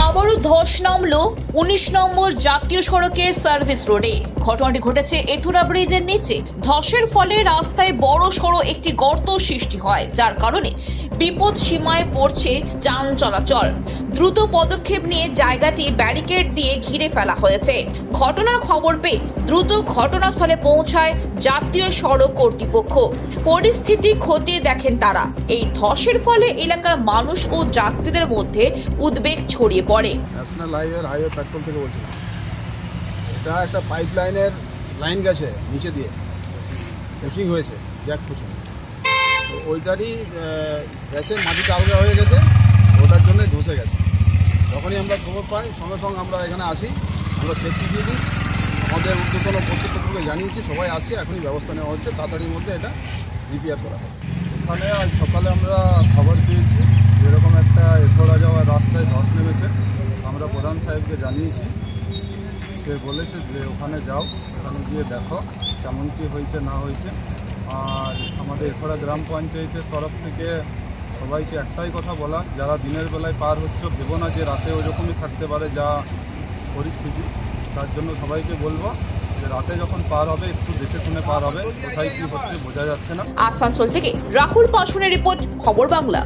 আবারও ধস নামলো ১৯ নম্বর জাতীয় সড়কের সার্ভিস রোডে। ঘটনাটি ঘটেছে এটুরা ব্রিজের নিচে। ধসের ফলে রাস্তায় বড় সড়ো একটি গর্ত সৃষ্টি হয়, যার কারণে বিপদ সীমায় পড়ছে যান চলাচল। দ্রুত পদক্ষেপ নিয়ে জায়গাটি ব্যারিকেড দিয়ে ঘিরে ফেলা হয়েছে। ঘটনার খবর পেয়ে দ্রুত ঘটনাস্থলে পৌঁছায় জাতীয় সড়ক কর্তৃপক্ষ। পরিস্থিতি খতিয়ে দেখেন তারা। এই ধসের ফলে এলাকার মানুষ ও যাত্রীদের মধ্যে উদ্বেগ ছড়িয়ে পড়ে। ন্যাশনাল হাইওয়ে পেট্রোল থেকে বলছিলাম, এটা একটা পাইপ লাইনের লাইন গেছে নিচে দিয়ে, পুশিং হয়েছে, জ্যাক পুশিং। তো ওইটারই গেছে, মাটিটা আলগা হয়ে গেছে, ওটার জন্য ধসে গেছে। যখনই আমরা খবর পাই সঙ্গে সঙ্গে আমরা এখানে আসি, আমরা সেফটি দিয়ে দিই, আমাদের ঊর্ধ্বতন কর্তৃপক্ষকে জানিয়েছি, সবাই আসছে, এখনই ব্যবস্থা নেওয়া হচ্ছে, তাড়াতাড়ির মধ্যে এটা রিপেয়ার করা হবে। ওখানে আজ সকালে আমরা খবর পেয়েছি যেরকম একটা এথোড়া যাওয়ার রাস্তায় ধস নেমেছে। আমরা প্রধান সাহেবকে জানিয়েছি, সে বলেছে যে ওখানে যাও, ওখানে গিয়ে দেখো কেমন কী হয়েছে না হয়েছে। আর আমাদের এথোড়া গ্রাম পঞ্চায়েতের তরফ থেকে সবাইকে একটাই কথা বলা, যারা দিনের বেলায় পার হচ্ছে ভেবো না যে রাতে ওরকমই থাকতে পারে যা পরিস্থিতি। তার জন্য সবাইকে বলবো যে রাতে যখন পার হবে একটু দেখে শুনে পার হবে, কোথায় কী হচ্ছে বোঝা যাচ্ছে না। আসানসোল থেকে রাহুল পাশনের রিপোর্ট, খবর বাংলা।